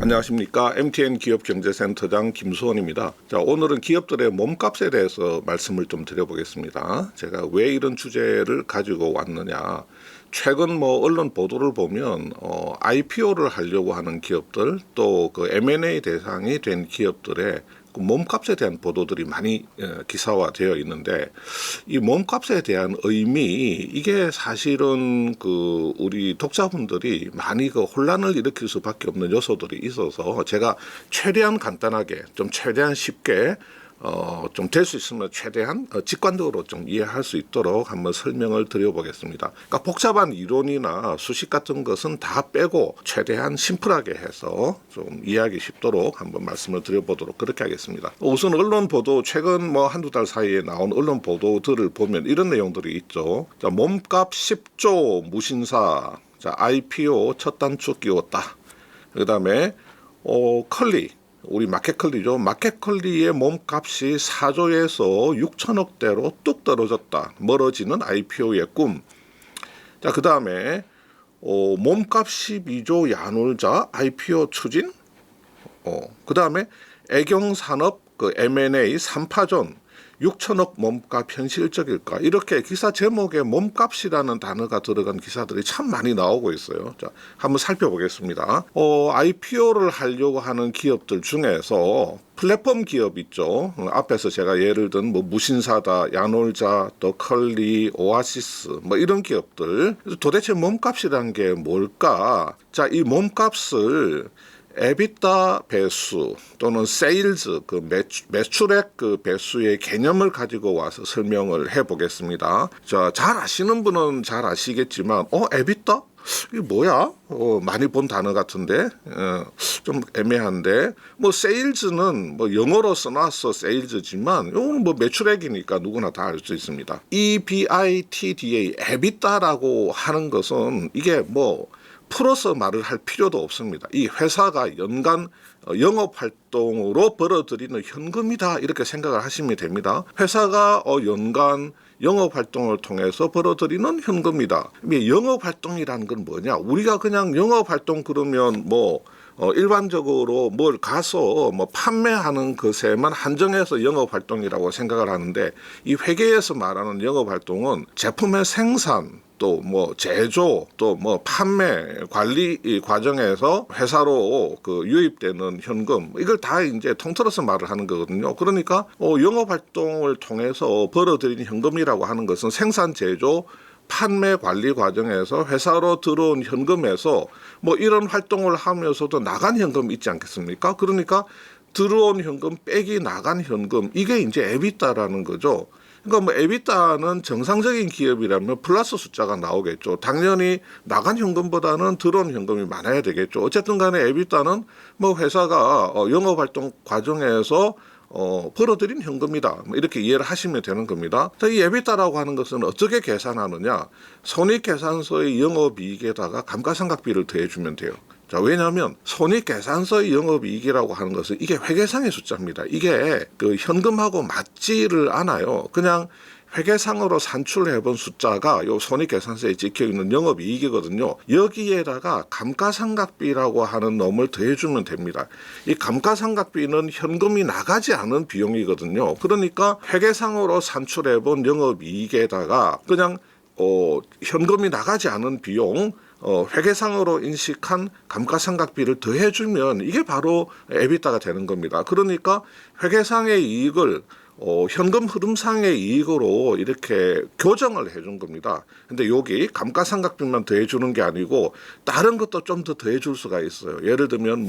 안녕하십니까. MTN 기업경제센터장 김수원입니다. 자, 오늘은 기업들의 몸값에 대해서 말씀을 좀 드려보겠습니다. 제가 왜 이런 주제를 가지고 왔느냐. 최근 언론 보도를 보면 IPO를 하려고 하는 기업들 또 그 M&A 대상이 된 기업들의 그 몸값에 대한 보도들이 많이 기사화되어 있는데, 이 몸값에 대한 의미, 이게 사실은 그 우리 독자분들이 많이 그 혼란을 일으킬 수밖에 없는 요소들이 있어서 제가 최대한 간단하게 최대한 쉽게 좀 될 수 있으면 최대한 직관적으로 좀 이해할 수 있도록 한번 설명을 드려보겠습니다. 그러니까 복잡한 이론이나 수식 같은 것은 다 빼고 최대한 심플하게 해서 좀 이해하기 쉽도록 한번 말씀을 드려보도록 그렇게 하겠습니다. 우선 언론 보도, 최근 한두 달 사이에 나온 언론 보도들을 보면 이런 내용들이 있죠. 자, 몸값 10조 무신사, 자, IPO 첫 단추 끼웠다. 그 다음에 컬리, 우리 마켓컬리죠. 마켓컬리의 몸값이 4조에서 6천억대로 뚝 떨어졌다. 멀어지는 IPO의 꿈. 자, 그 다음에 몸값 12조 야놀자 IPO 추진. 그 다음에 애경산업 그 M&A 3파전 6천억 몸값 현실적일까? 이렇게 기사 제목에 몸값이라는 단어가 들어간 기사들이 참 많이 나오고 있어요. 자, 한번 살펴보겠습니다. IPO를 하려고 하는 기업들 중에서 플랫폼 기업 있죠. 앞에서 제가 예를 든 무신사다, 야놀자, 더 컬리, 오아시스 이런 기업들. 도대체 몸값이란 게 뭘까? 자, 이 몸값을 에비타 배수 또는 세일즈 그 매출액 그 배수의 개념을 가지고 와서 설명을 해보겠습니다. 자, 잘 아시는 분은 잘 아시겠지만 에비타? 이게 뭐야? 많이 본 단어 같은데 좀 애매한데 세일즈는 영어로 써놨어 세일즈지만 이거는 매출액이니까 누구나 다 알 수 있습니다. EBITDA 에비타라고 하는 것은 이게 풀어서 말을 할 필요도 없습니다. 이 회사가 연간 영업활동으로 벌어들이는 현금이다, 이렇게 생각을 하시면 됩니다. 회사가 연간 영업활동을 통해서 벌어들이는 현금이다. 영업활동이라는 건 뭐냐? 우리가 그냥 영업활동 그러면 일반적으로 뭘 가서 판매하는 것에만 한정해서 영업활동이라고 생각을 하는데, 이 회계에서 말하는 영업활동은 제품의 생산, 또 제조, 또 판매, 관리 이 과정에서 회사로 그 유입되는 현금, 이걸 다 이제 통틀어서 말을 하는 거거든요. 그러니까 영업 활동을 통해서 벌어들인 현금이라고 하는 것은 생산, 제조, 판매, 관리 과정에서 회사로 들어온 현금에서 이런 활동을 하면서도 나간 현금이 있지 않겠습니까? 그러니까 들어온 현금 빼기 나간 현금, 이게 이제 에비타라는 거죠. 그러니까 에비타는 정상적인 기업이라면 플러스 숫자가 나오겠죠. 당연히 나간 현금보다는 들어온 현금이 많아야 되겠죠. 어쨌든 간에 에비타는 회사가 영업활동 과정에서 벌어들인 현금이다, 이렇게 이해를 하시면 되는 겁니다. 이 에비타라고 하는 것은 어떻게 계산하느냐? 손익계산서의 영업이익에다가 감가상각비를 더해주면 돼요. 자, 왜냐하면 손익계산서의 영업이익이라고 하는 것은 이게 회계상의 숫자입니다. 이게 그 현금하고 맞지를 않아요. 그냥 회계상으로 산출해본 숫자가 요 손익계산서에 찍혀있는 영업이익이거든요. 여기에다가 감가상각비라고 하는 놈을 더해주면 됩니다. 이 감가상각비는 현금이 나가지 않은 비용이거든요. 그러니까 회계상으로 산출해본 영업이익에다가 그냥 현금이 나가지 않은 비용, 회계상으로 인식한 감가상각비를 더해주면 이게 바로 에비타가 되는 겁니다. 그러니까 회계상의 이익을 현금 흐름상의 이익으로 이렇게 교정을 해준 겁니다. 근데 여기 감가상각비만 더해주는 게 아니고 다른 것도 좀 더 더해줄 수가 있어요. 예를 들면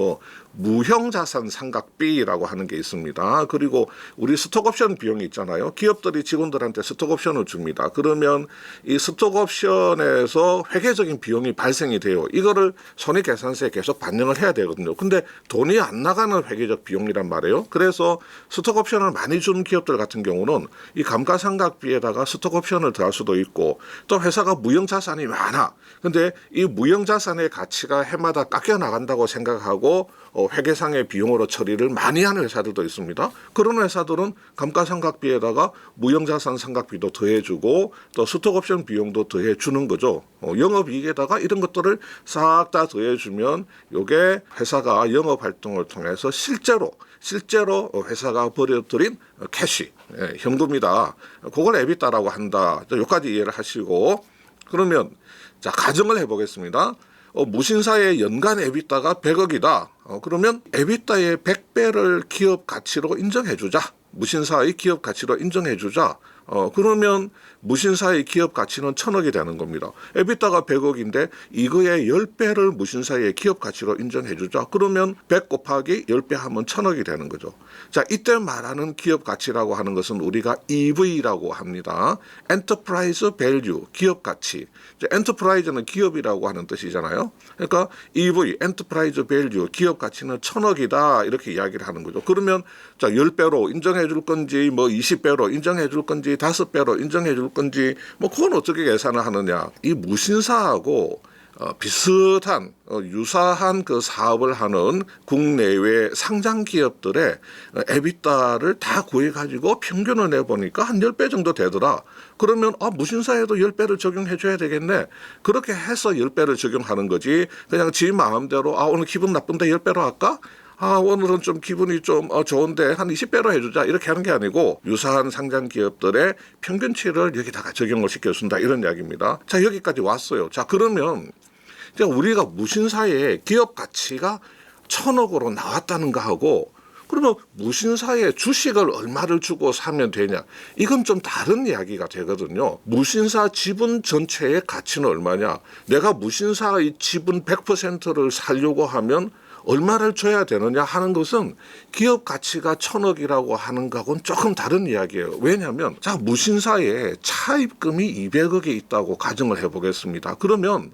무형자산 상각비라고 하는 게 있습니다. 그리고 우리 스톡옵션 비용이 있잖아요. 기업들이 직원들한테 스톡옵션을 줍니다. 그러면 이 스톡옵션에서 회계적인 비용이 발생이 돼요. 이거를 손익계산서에 계속 반영을 해야 되거든요. 근데 돈이 안 나가는 회계적 비용이란 말이에요. 그래서 스톡옵션을 많이 준 기업 기업들 같은 경우는 이 감가상각비에다가 스톡옵션을 더할 수도 있고 또 회사가 무형자산이 많아. 근데 이 무형자산의 가치가 해마다 깎여 나간다고 생각하고 회계상의 비용으로 처리를 많이 하는 회사들도 있습니다. 그런 회사들은 감가상각비에다가 무형자산 상각비도 더해주고 또 스톡옵션 비용도 더해주는 거죠. 영업이익에다가 이런 것들을 싹 다 더해주면 이게 회사가 영업활동을 통해서 실제로 회사가 벌어들인 캐시, 현금이다. 그걸 에비타라고 한다. 여기까지 이해를 하시고 그러면 자 가정을 해보겠습니다. 무신사의 연간 에비타가 100억이다. 그러면 에비타의 100배를 기업 가치로 인정해주자. 무신사의 기업 가치로 인정해주자. 그러면 무신사의 기업 가치는 1000억이 되는 겁니다. 에비타가 100억인데 이거의 10배를 무신사의 기업 가치로 인정해주자. 그러면 100 곱하기 10배 하면 1000억이 되는 거죠. 자, 이때 말하는 기업 가치라고 하는 것은 우리가 EV라고 합니다. Enterprise Value, 기업 가치. 엔터프라이즈는 기업이라고 하는 뜻이잖아요. 그러니까 EV, Enterprise Value, 기업 가치는 1000억이다. 이렇게 이야기를 하는 거죠. 그러면 자 10배로 인정해 줄 건지 뭐 20배로 인정해 줄 건지 5배로 인정해 줄 건지 뭐 그건 어떻게 계산을 하느냐. 이 무신사하고 비슷한 유사한 그 사업을 하는 국내외 상장 기업들의 에비타를 다 구해가지고 평균을 내보니까 한 10배 정도 되더라. 그러면 무신사에도 10배를 적용해 줘야 되겠네. 그렇게 해서 10배를 적용하는 거지. 그냥 지 마음대로 오늘 기분 나쁜데 10배로 할까? 오늘은 좀 기분이 좀 좋은데 한 20배로 해주자 이렇게 하는 게 아니고 유사한 상장 기업들의 평균치를 여기다가 적용을 시켜준다 이런 이야기입니다. 자 여기까지 왔어요. 자 그러면 우리가 무신사의 기업 가치가 1000억으로 나왔다는가 하고 그러면 무신사의 주식을 얼마를 주고 사면 되냐 이건 좀 다른 이야기가 되거든요. 무신사 지분 전체의 가치는 얼마냐. 내가 무신사의 지분 100%를 사려고 하면 얼마를 줘야 되느냐 하는 것은 기업 가치가 1000억이라고 하는 거하고는 조금 다른 이야기예요. 왜냐하면 무신사에 차입금이 200억이 있다고 가정을 해보겠습니다. 그러면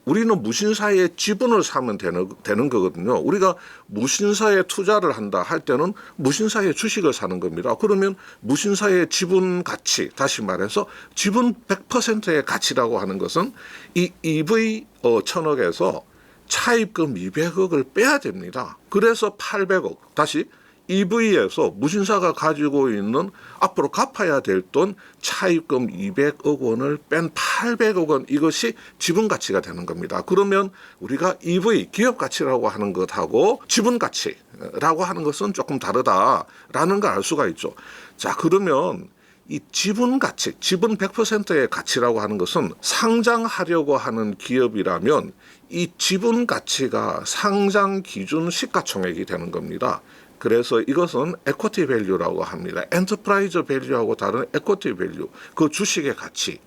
우리는 무신사의 지분을 사면 되는 거거든요. 우리가 무신사에 투자를 한다 할 때는 무신사의 주식을 사는 겁니다. 그러면 무신사의 지분 가치, 다시 말해서 지분 100%의 가치라고 하는 것은 이 EV 1000억에서 차입금 200억을 빼야 됩니다. 그래서 800억, 다시 EV에서 무신사가 가지고 있는 앞으로 갚아야 될 돈 차입금 200억 원을 뺀 800억 원 이것이 지분 가치가 되는 겁니다. 그러면 우리가 EV 기업 가치라고 하는 것하고 지분 가치라고 하는 것은 조금 다르다라는 걸 알 수가 있죠. 자 그러면 이 지분 가치, 지분 100%의 가치라고 하는 것은 상장하려고 하는 기업이라면 이 지분 가치가 상장 기준 시가총액이 되는 겁니다. 그래서 이것은 에쿼티 밸류라고 합니다. 엔터프라이즈 밸류하고 다른 에쿼티 밸류, 그 주식의 가치,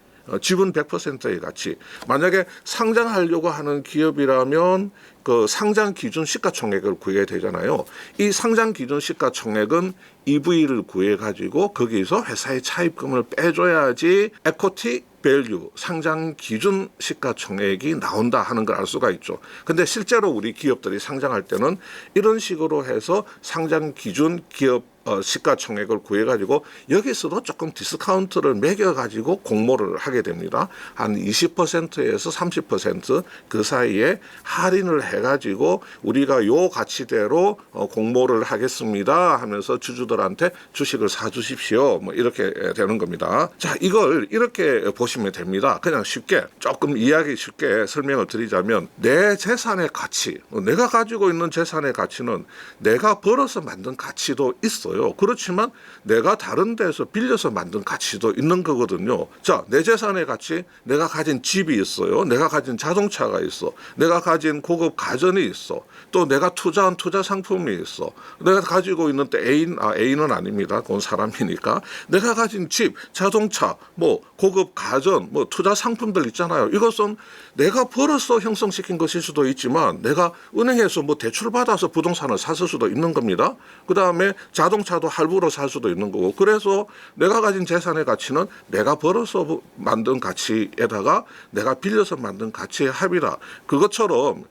지분 100%의 가치. 만약에 상장하려고 하는 기업이라면 그 상장 기준 시가총액을 구해야 되잖아요. 이 상장 기준 시가총액은 EV를 구해가지고 거기서 회사의 차입금을 빼줘야지 에쿼티 밸류, 상장 기준 시가총액이 나온다 하는 걸 알 수가 있죠. 근데 실제로 우리 기업들이 상장할 때는 이런 식으로 해서 상장 기준 기업 시가총액을 구해가지고 여기서도 조금 디스카운트를 매겨가지고 공모를 하게 됩니다. 한 20%에서 30% 사이에 할인을 해가지고 우리가 요 가치대로 공모를 하겠습니다 하면서 주주들한테 주식을 사주십시오 뭐 이렇게 되는 겁니다. 자 이걸 이렇게 보시면 됩니다. 그냥 쉽게 조금 이야기 쉽게 설명을 드리자면 내 재산의 가치, 내가 가지고 있는 재산의 가치는 내가 벌어서 만든 가치도 있어요. 그렇지만 내가 다른 데서 빌려서 만든 가치도 있는 거거든요. 자, 내 재산의 가치, 내가 가진 집이 있어요. 내가 가진 자동차가 있어. 내가 가진 고급 가전이 있어. 또 내가 투자한 투자 상품이 있어. 내가 가지고 있는 애인은 아닙니다. 그건 사람이니까. 내가 가진 집, 자동차, 뭐 고급 가전, 뭐 투자 상품들 있잖아요. 이것은 내가 벌어서 형성시킨 것일 수도 있지만 내가 은행에서 뭐 대출 받아서 부동산을 샀을 수도 있는 겁니다. 그 다음에 자동차도 할부로 살 수도 있는 거고. 그래서 내가 가진 재산의 가치는 내가 벌어서 만든 가치에다가 내가 빌려서 만든 가치의 합이다. 그것처럼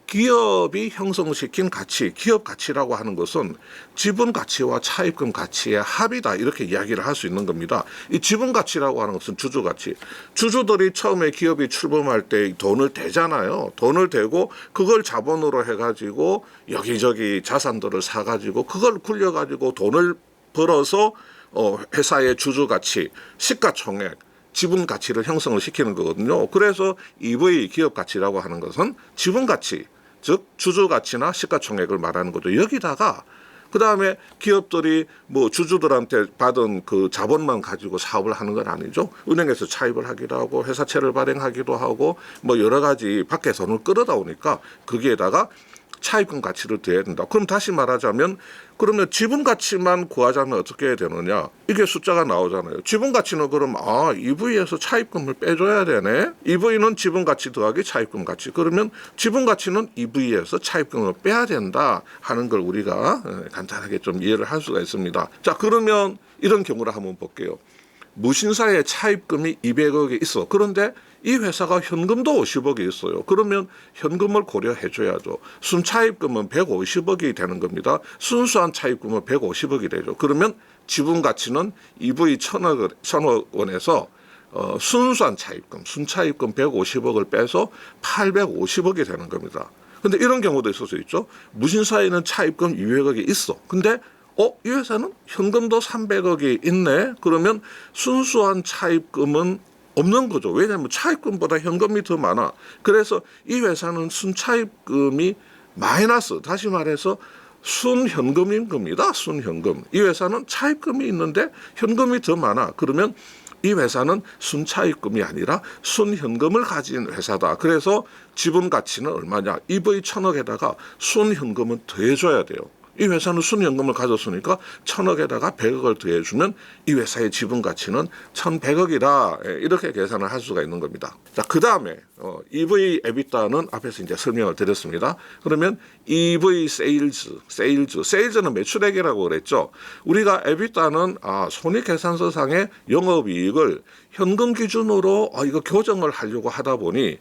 기업이 형성시킨 가치, 기업 가치라고 하는 것은 지분 가치와 차입금 가치의 합이다 이렇게 이야기를 할 수 있는 겁니다. 이 지분 가치라고 하는 것은 주주 가치. 주주들이 처음에 기업이 출범할 때 돈을 대잖아요. 돈을 대고 그걸 자본으로 해가지고 여기저기 자산들을 사가지고 그걸 굴려가지고 돈을 벌어서 회사의 주주 가치, 시가총액, 지분 가치를 형성을 시키는 거거든요. 그래서 EV 기업 가치라고 하는 것은 지분 가치, 즉 주주 가치나 시가총액을 말하는 거죠. 여기다가 그 다음에 기업들이 뭐 주주들한테 받은 그 자본만 가지고 사업을 하는 건 아니죠. 은행에서 차입을 하기도 하고 회사채를 발행하기도 하고 뭐 여러 가지 밖에 돈을 끌어다 오니까 거기에다가 차입금 가치를 더해야 된다. 그럼 다시 말하자면 그러면 지분 가치만 구하자면 어떻게 해야 되느냐. 이게 숫자가 나오잖아요. 지분 가치는 그럼 EV에서 차입금을 빼줘야 되네. EV는 지분 가치 더하기 차입금 가치. 그러면 지분 가치는 EV에서 차입금을 빼야 된다 하는 걸 우리가 간단하게 좀 이해를 할 수가 있습니다. 자, 그러면 이런 경우를 한번 볼게요. 무신사의 차입금이 200억이 있어. 그런데 이 회사가 현금도 50억이 있어요. 그러면 현금을 고려해 줘야죠. 순차입금은 150억이 되는 겁니다. 순수한 차입금은 150억이 되죠. 그러면 지분 가치는 EV 1000억 원에서 순수한 차입금, 순차입금 150억을 빼서 850억이 되는 겁니다. 근데 이런 경우도 있을 수 있죠. 무신사에는 차입금 200억이 있어. 근데 이 회사는 현금도 300억이 있네. 그러면 순수한 차입금은 없는 거죠. 왜냐하면 차입금보다 현금이 더 많아. 그래서 이 회사는 순차입금이 마이너스, 다시 말해서 순현금인 겁니다. 순현금. 이 회사는 차입금이 있는데 현금이 더 많아. 그러면 이 회사는 순차입금이 아니라 순현금을 가진 회사다. 그래서 지분 가치는 얼마냐? EV 1000억에다가 순현금은 더해줘야 돼요. 이 회사는 순현금을 가졌으니까 1000억에다가 100억을 더해주면 이 회사의 지분 가치는 1100억이다. 이렇게 계산을 할 수가 있는 겁니다. 자, 그 다음에 EV EBITDA는 앞에서 이제 설명을 드렸습니다. 그러면 EV 세일즈는 매출액이라고 그랬죠. 우리가 EBITDA는 손익계산서상의 영업이익을 현금 기준으로 이거 교정을 하려고 하다 보니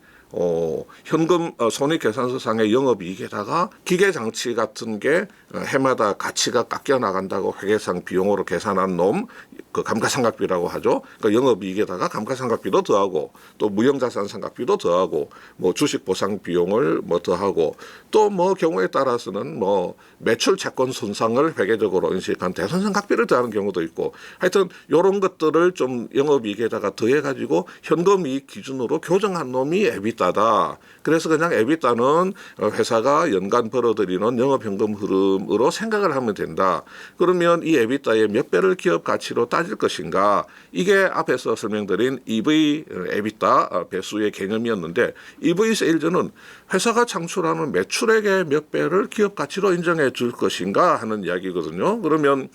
현금 손익계산서상의 영업이익에다가 기계장치 같은 게 해마다 가치가 깎여 나간다고 회계상 비용으로 계산한 놈, 그 감가상각비라고 하죠. 그러니까 영업이익에다가 감가상각비도 더하고 또 무형자산상각비도 더하고 뭐 주식 보상 비용을 뭐 더하고 또 뭐 경우에 따라서는 뭐 매출 채권 손상을 회계적으로 인식한 대손상각비를 더하는 경우도 있고 하여튼 이런 것들을 좀 영업이익에다가 더해가지고 현금이익 기준으로 교정한 놈이 EBITDA다. 그래서 그냥 EBITDA는 회사가 연간 벌어들이는 영업현금 흐름으로 생각을 하면 된다. 그러면 이 EBITDA의 몇 배를 기업 가치로 따질 것인가. 이게 앞에서 설명드린 EV EBITDA 배수의 개념이었는데 EV 세일즈는 회사가 창출하는 매출액의 몇 배를 기업 가치로 인정해 줄 것인가 하는 이야기거든요. 그러면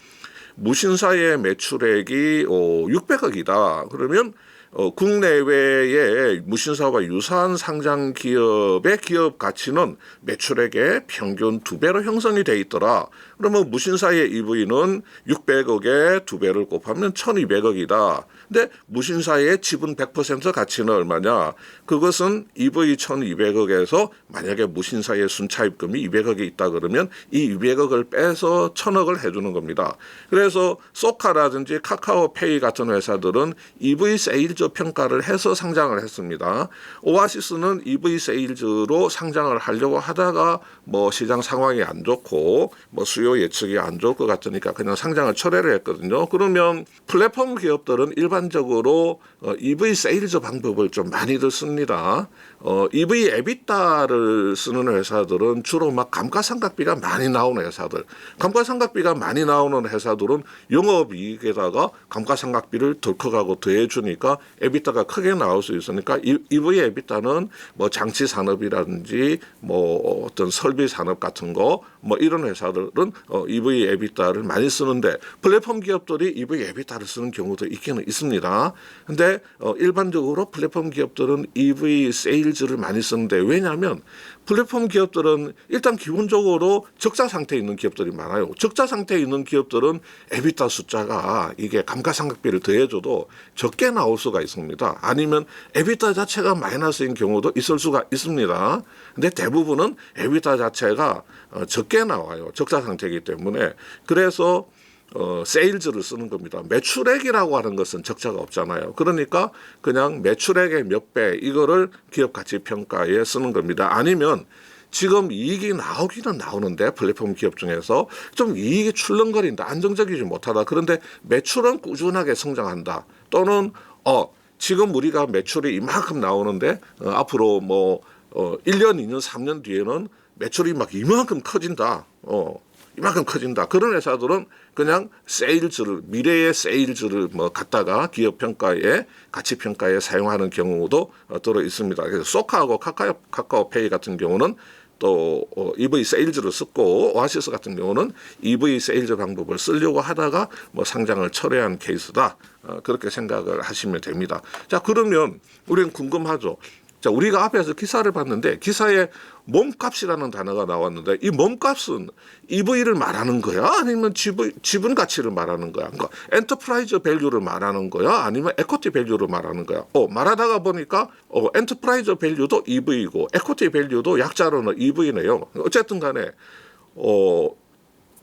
무신사의 매출액이 600억이다. 그러면 국내외의 무신사와 유사한 상장 기업의 기업 가치는 매출액의 평균 2배로 형성이 돼 있더라. 그러면 무신사의 EV는 600억에 2배를 곱하면 1200억이다. 근데 무신사의 지분 100% 가치는 얼마냐? 그것은 EV 1200억에서 만약에 무신사의 순차입금이 200억이 있다 그러면 이 200억을 빼서 1000억을 해주는 겁니다. 그래서 소카라든지 카카오페이 같은 회사들은 EV 세일즈 평가를 해서 상장을 했습니다. 오아시스는 EV 세일즈로 상장을 하려고 하다가 뭐 시장 상황이 안 좋고 뭐 수요 예측이 안 좋을 것 같으니까 그냥 상장을 철회를 했거든요. 그러면 플랫폼 기업들은 일반적으로 EV 세일즈 방법을 좀 많이들 씁니다. EV EBITDA를 쓰는 회사들은 주로 막 감가상각비가 많이 나오는 회사들. 감가상각비가 많이 나오는 회사들은 영업이익에다가 감가상각비를 덜컥하고 더해주니까 EBITDA가 크게 나올 수 있으니까 EV EBITDA는 뭐 장치 산업이라든지 뭐 어떤 설비 산업 같은 거 뭐 이런 회사들은 EV EBITDA를 많이 쓰는데 플랫폼 기업들이 EV EBITDA를 쓰는 경우도 있기는 있습니다. 있습니다. 근데 일반적으로 플랫폼 기업들은 EV 세일즈를 많이 쓰는데, 왜냐하면 플랫폼 기업들은 일단 기본적으로 적자 상태에 있는 기업들이 많아요. 적자 상태에 있는 기업들은 에비타 숫자가 이게 감가상각비를 더해줘도 적게 나올 수가 있습니다. 아니면 에비타 자체가 마이너스인 경우도 있을 수가 있습니다. 근데 대부분은 에비타 자체가 적게 나와요. 적자 상태이기 때문에. 그래서 세일즈를 쓰는 겁니다. 매출액이라고 하는 것은 적자가 없잖아요. 그러니까 그냥 매출액의 몇 배 이거를 기업 가치 평가에 쓰는 겁니다. 아니면 지금 이익이 나오기는 나오는데 플랫폼 기업 중에서 좀 이익이 출렁거린다, 안정적이지 못하다. 그런데 매출은 꾸준하게 성장한다. 또는 지금 우리가 매출이 이만큼 나오는데 앞으로 1년, 2년, 3년 뒤에는 매출이 막 이만큼 커진다. 이만큼 커진다. 그런 회사들은 그냥 세일즈를, 미래의 세일즈를 갖다가 기업 평가에, 가치 평가에 사용하는 경우도 들어 있습니다. 그래서 소카하고 카카오페이 같은 경우는 또 EV 세일즈를 썼고, 오아시스 같은 경우는 EV 세일즈 방법을 쓰려고 하다가 상장을 철회한 케이스다. 그렇게 생각을 하시면 됩니다. 자, 그러면 우리는 궁금하죠. 자, 우리가 앞에서 기사를 봤는데 기사에 몸값이라는 단어가 나왔는데, 이 몸값은 EV를 말하는 거야? 아니면 지분 가치를 말하는 거야? 그러니까 엔터프라이즈 밸류를 말하는 거야? 아니면 에쿼티 밸류를 말하는 거야? 말하다가 보니까 엔터프라이즈 밸류도 EV이고 에쿼티 밸류도 약자로는 EV네요. 어쨌든 간에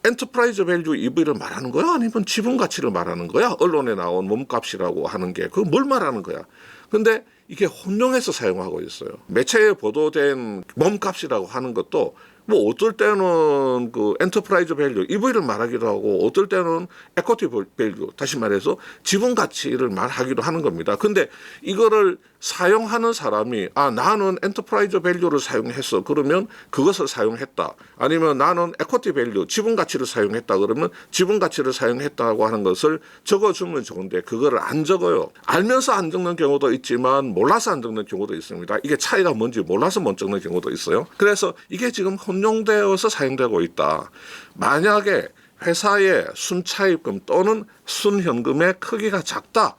엔터프라이즈 밸류 EV를 말하는 거야? 아니면 지분 가치를 말하는 거야? 언론에 나온 몸값이라고 하는 게 그거 뭘 말하는 거야? 근데 이게 혼용해서 사용하고 있어요. 매체에 보도된 몸값이라고 하는 것도 어떨 때는 그 엔터프라이즈 밸류 EV를 말하기도 하고, 어떨 때는 에쿼티 밸류, 다시 말해서 지분 가치를 말하기도 하는 겁니다. 근데 이거를 사용하는 사람이 나는 엔터프라이즈 밸류를 사용했어. 그러면 그것을 사용했다. 아니면 나는 에쿼티 밸류, 지분 가치를 사용했다. 그러면 지분 가치를 사용했다고 하는 것을 적어주면 좋은데 그거를 안 적어요. 알면서 안 적는 경우도 있지만 몰라서 안 적는 경우도 있습니다. 이게 차이가 뭔지 몰라서 못 적는 경우도 있어요. 그래서 이게 지금 혼용되어서 사용되고 있다. 만약에 회사의 순차입금 또는 순현금의 크기가 작다.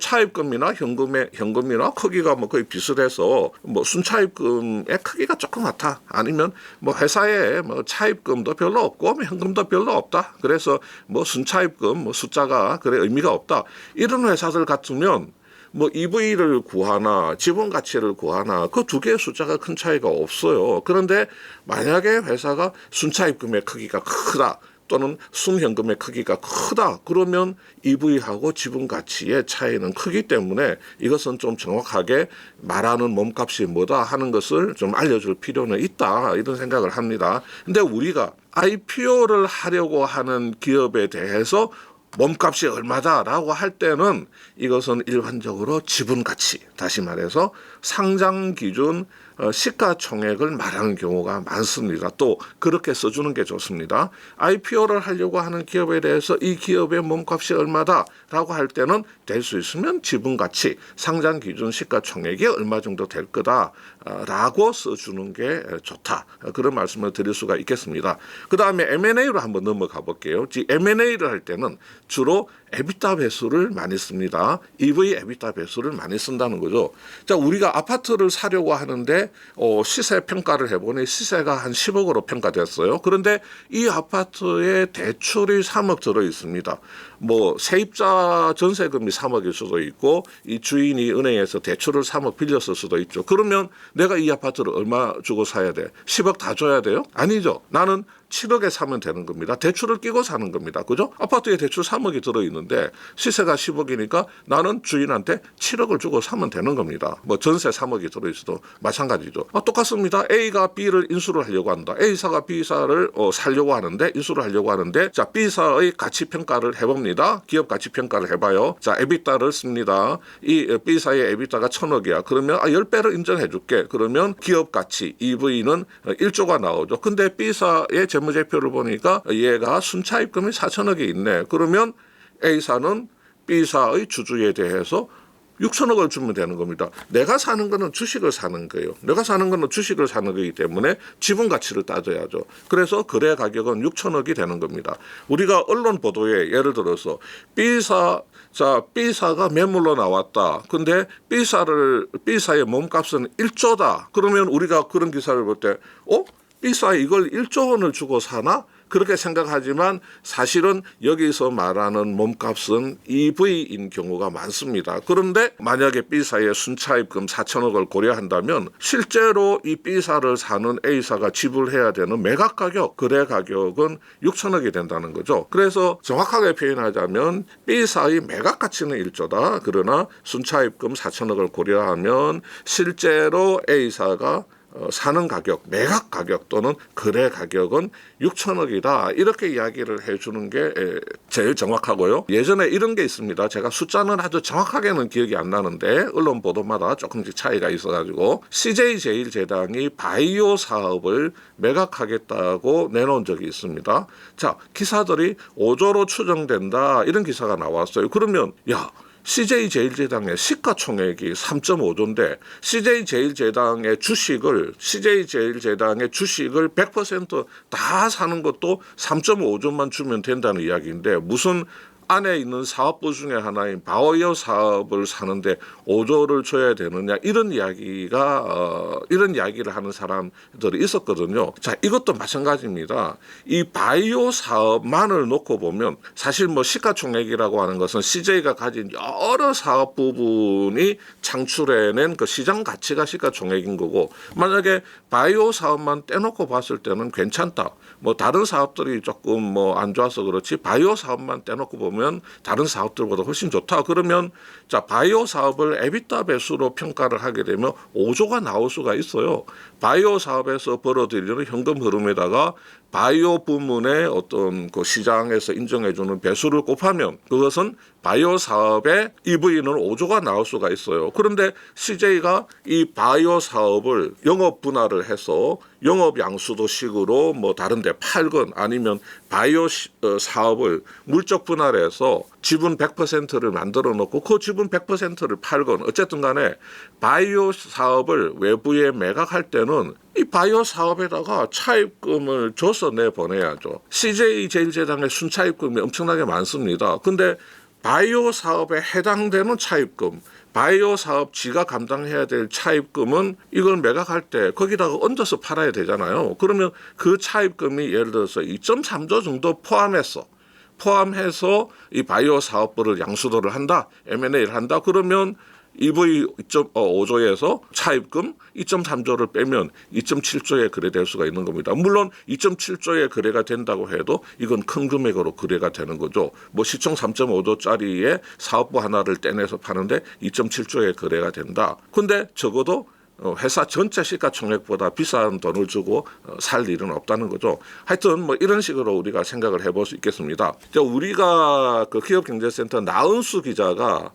차입금이나 현금이나 크기가 거의 비슷해서 순차입금의 크기가 조그맣다. 아니면 회사에 차입금도 별로 없고 현금도 별로 없다. 그래서 순차입금 숫자가 그래 의미가 없다. 이런 회사들 같으면 EV를 구하나 지분 가치를 구하나 그 두 개의 숫자가 큰 차이가 없어요. 그런데 만약에 회사가 순차입금의 크기가 크다. 또는 순현금의 크기가 크다. 그러면 EV하고 지분 가치의 차이는 크기 때문에 이것은 좀 정확하게 말하는 몸값이 뭐다 하는 것을 좀 알려줄 필요는 있다. 이런 생각을 합니다. 근데 우리가 IPO를 하려고 하는 기업에 대해서 몸값이 얼마다라고 할 때는 이것은 일반적으로 지분 가치, 다시 말해서 상장 기준 시가총액을 말하는 경우가 많습니다. 또 그렇게 써주는 게 좋습니다. IPO를 하려고 하는 기업에 대해서 이 기업의 몸값이 얼마다라고 할 때는 될 수 있으면 지분 가치, 상장 기준 시가총액이 얼마 정도 될 거다라고 써주는 게 좋다. 그런 말씀을 드릴 수가 있겠습니다. 그 다음에 M&A로 한번 넘어가 볼게요. M&A를 할 때는 주로 에비타 배수를 많이 씁니다. EV 에비타 배수를 많이 쓴다는 거죠. 자, 우리가 아파트를 사려고 하는데 시세 평가를 해보니 시세가 한 10억으로 평가됐어요. 그런데 이 아파트에 대출이 3억 들어 있습니다. 세입자 전세금이 3억일 수도 있고 이 주인이 은행에서 대출을 3억 빌렸을 수도 있죠. 그러면 내가 이 아파트를 얼마 주고 사야 돼? 10억 다 줘야 돼요? 아니죠. 나는 7억에 사면 되는 겁니다. 대출을 끼고 사는 겁니다. 그죠? 아파트에 대출 3억이 들어있는데 시세가 10억이니까 나는 주인한테 7억을 주고 사면 되는 겁니다. 전세 3억이 들어있어도 마찬가지죠. 똑같습니다. A가 B를 인수를 하려고 한다. A사가 B사를 살려고 하는데, 인수를 하려고 하는데, 자, B사의 가치평가를 해봅니다. 기업 가치평가를 해봐요. 자, 에비타를 씁니다. 이 B사의 에비타가 1,000억이야. 그러면 10배를 인정해줄게. 그러면 기업 가치 EV는 1조가 나오죠. 근데 B사의 재무제표를 보니까 얘가 순차입금이 4천억이 있네. 그러면 A사는 B사의 주주에 대해서 6천억을 주면 되는 겁니다. 내가 사는 거는 주식을 사는 거예요. 내가 사는 거는 주식을 사는 거기 때문에 지분 가치를 따져야죠. 그래서 거래 가격은 6천억이 되는 겁니다. 우리가 언론 보도에 예를 들어서 B사가 매물로 나왔다. 근데 B사의 몸값은 1조다. 그러면 우리가 그런 기사를 볼 때 B사에 이걸 1조 원을 주고 사나? 그렇게 생각하지만 사실은 여기서 말하는 몸값은 EV인 경우가 많습니다. 그런데 만약에 B사의 순차입금 4천억을 고려한다면 실제로 이 B사를 사는 A사가 지불해야 되는 매각 가격, 거래 가격은 6천억이 된다는 거죠. 그래서 정확하게 표현하자면 B사의 매각 가치는 1조다. 그러나 순차입금 4천억을 고려하면 실제로 A사가 사는 가격, 매각 가격 또는 거래 가격은 6천억이다. 이렇게 이야기를 해주는 게 제일 정확하고요. 예전에 이런 게 있습니다. 제가 숫자는 아주 정확하게는 기억이 안 나는데 언론 보도마다 조금씩 차이가 있어가지고 CJ제일제당이 바이오 사업을 매각하겠다고 내놓은 적이 있습니다. 자, 기사들이 5조로 추정된다. 이런 기사가 나왔어요. 그러면 CJ제일제당의 시가총액이 3.5조인데 CJ제일제당의 주식을 100% 다 사는 것도 3.5조만 주면 된다는 이야기인데 무슨 안에 있는 사업부 중에 하나인 바이오 사업을 사는데 5조를 줘야 되느냐 이런 이야기를 하는 사람들이 있었거든요. 자, 이것도 마찬가지입니다. 이 바이오 사업만을 놓고 보면 사실 시가총액이라고 하는 것은 CJ가 가진 여러 사업 부분이 창출해낸 그 시장 가치가 시가총액인 거고 만약에 바이오 사업만 떼놓고 봤을 때는 괜찮다. 다른 사업들이 조금 안 좋아서 그렇지 바이오 사업만 떼놓고 보면 다른 사업들보다 훨씬 좋다. 그러면 바이오 사업을 에비타 배수로 평가를 하게 되면 5조가 나올 수가 있어요. 바이오 사업에서 벌어들이는 현금 흐름에다가 바이오 부문의 어떤 그 시장에서 인정해주는 배수를 곱하면 그것은 바이오 사업의 EV는 5조가 나올 수가 있어요. 그런데 CJ가 이 바이오 사업을 영업 분할을 해서 영업 양수도식으로 다른 데 팔건 아니면 바이오 사업을 물적 분할해서 지분 100%를 만들어 놓고 그 지분 100%를 팔건 어쨌든 간에 바이오 사업을 외부에 매각할 때는 이 바이오 사업에다가 차입금을 줘서 내보내야죠. CJ제일제당의 순차입금이 엄청나게 많습니다. 근데 바이오 사업에 해당되는 차입금, 바이오 사업 지가 감당해야 될 차입금은 이걸 매각할 때 거기다가 얹어서 팔아야 되잖아요. 그러면 그 차입금이 예를 들어서 2.3조 정도 포함해서 이 바이오 사업부를 양수도를 한다, M&A를 한다. 그러면 EV 2.5조에서 차입금 2.3조를 빼면 2.7조에 거래될 수가 있는 겁니다. 물론 2.7조에 거래가 된다고 해도 이건 큰 금액으로 거래가 되는 거죠. 시총 3.5조짜리의 사업부 하나를 떼내서 파는데 2.7조에 거래가 된다. 근데 적어도 회사 전체 시가총액보다 비싼 돈을 주고 살 일은 없다는 거죠. 하여튼 이런 식으로 우리가 생각을 해볼 수 있겠습니다. 우리가 그 기업경제센터 나은수 기자가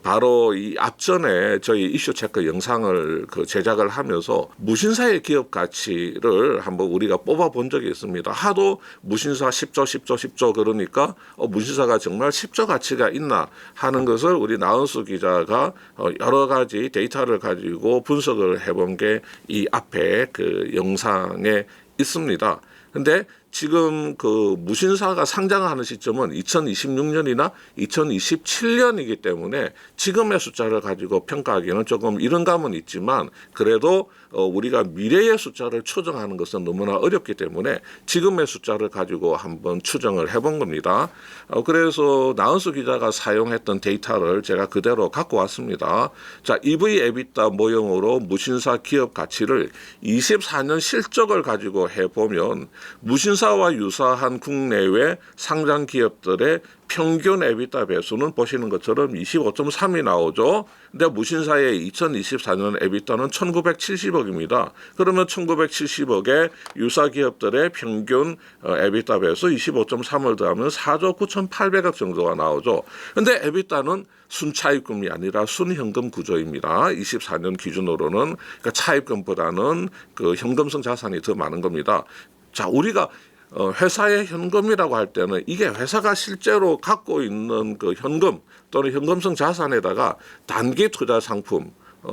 바로 이 앞전에 저희 이슈 체크 영상을 제작을 하면서 무신사의 기업 가치를 한번 우리가 뽑아본 적이 있습니다. 하도 무신사 10조 그러니까 무신사가 정말 10조 가치가 있나 하는 것을 우리 나은수 기자가 여러 가지 데이터를 가지고 분석을 해본 게 이 앞에 그 영상에 있습니다. 근데 지금 그 무신사가 상장하는 시점은 2026년이나 2027년이기 때문에 지금의 숫자를 가지고 평가하기는 조금 이른 감은 있지만 그래도 우리가 미래의 숫자를 추정하는 것은 너무나 어렵기 때문에 지금의 숫자를 가지고 한번 추정을 해본 겁니다. 그래서 나은수 기자가 사용했던 데이터를 제가 그대로 갖고 왔습니다. 자, EV EBITDA 모형으로 무신사 기업 가치를 24년 실적을 가지고 해보면 무신사와 유사한 국내외 상장 기업들의 평균 에비타 배수는 보시는 것처럼 25.3이 나오죠. 근데 무신사의 2024년 에비타는 1970억입니다. 그러면 1970억에 유사 기업들의 평균 에비타 배수 25.3을 더하면 4조 9,800억 정도가 나오죠. 근데 에비타는 순차입금이 아니라 순현금 구조입니다. 24년 기준으로는 그러니까 차입금보다는 그 현금성 자산이 더 많은 겁니다. 자, 우리가 회사의 현금이라고 할 때는 이게 회사가 실제로 갖고 있는 그 현금 또는 현금성 자산에다가 단기 투자 상품,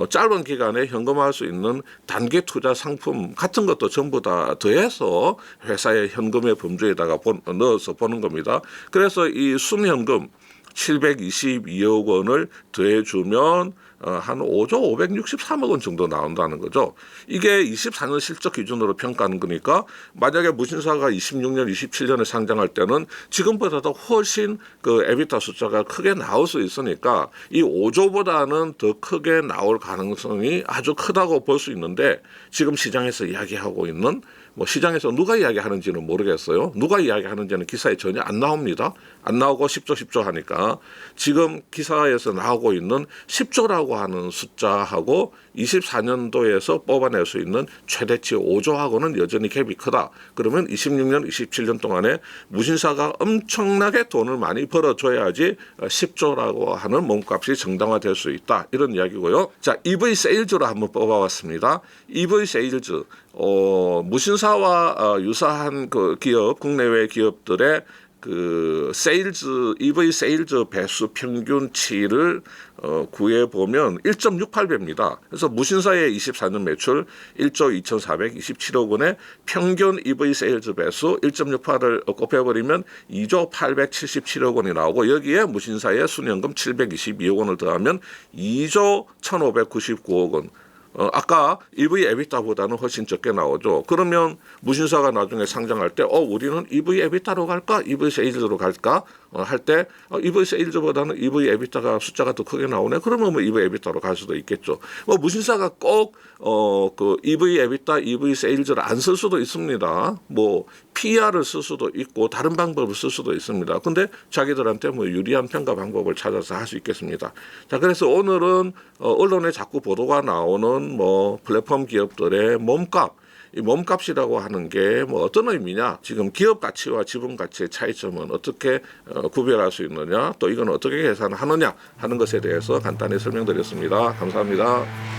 짧은 기간에 현금화할 수 있는 단기 투자 상품 같은 것도 전부 다 더해서 회사의 현금의 범주에다가 넣어서 보는 겁니다. 그래서 이 순현금 722억 원을 더해주면 한 5조 563억 원 정도 나온다는 거죠. 이게 24년 실적 기준으로 평가하는 거니까 만약에 무신사가 26년, 27년에 상장할 때는 지금보다도 훨씬 그 에비타 숫자가 크게 나올 수 있으니까 이 5조보다는 더 크게 나올 가능성이 아주 크다고 볼 수 있는데 지금 시장에서 이야기하고 있는 뭐 시장에서 누가 이야기하는지는 모르겠어요. 누가 이야기하는지는 기사에 전혀 안 나옵니다. 안 나오고 10조 하니까 지금 기사에서 나오고 있는 10조라고 하는 숫자하고 24년도에서 뽑아낼 수 있는 최대치 5조하고는 여전히 갭이 크다. 그러면 26년, 27년 동안에 무신사가 엄청나게 돈을 많이 벌어줘야지 10조라고 하는 몸값이 정당화될 수 있다. 이런 이야기고요. 자, EV 세일즈로 한번 뽑아봤습니다. EV 세일즈. 무신사와 유사한 그 기업, 국내외 기업들의 그 세일즈, EV 세일즈 배수 평균치를 구해 보면 1.68배입니다. 그래서 무신사의 24년 매출 1조 2,427억 원에 평균 EV 세일즈 배수 1.68을 곱해버리면 2조 877억 원이 나오고 여기에 무신사의 순현금 722억 원을 더하면 2조 1,599억 원. 아까 EV 에비타보다는 훨씬 적게 나오죠. 그러면 무신사가 나중에 상장할 때 우리는 EV 에비타로 갈까? EV 세일즈로 갈까? 할 때 EV 세일즈보다는 EV 에비타가 숫자가 더 크게 나오네. 그러면 뭐 EV 에비타로 갈 수도 있겠죠. 뭐 무신사가 꼭 그 EV 에비타, EV 세일즈를 안 쓸 수도 있습니다. 뭐 PR을 쓸 수도 있고 다른 방법을 쓸 수도 있습니다. 근데 자기들한테 뭐 유리한 평가 방법을 찾아서 할 수 있겠습니다. 자, 그래서 오늘은 언론에 자꾸 보도가 나오는 뭐 플랫폼 기업들의 몸값, 이 몸값이라고 하는 게 뭐 어떤 의미냐, 지금 기업 가치와 지분 가치의 차이점은 어떻게 구별할 수 있느냐, 또 이건 어떻게 계산하느냐 하는 것에 대해서 간단히 설명드렸습니다. 감사합니다.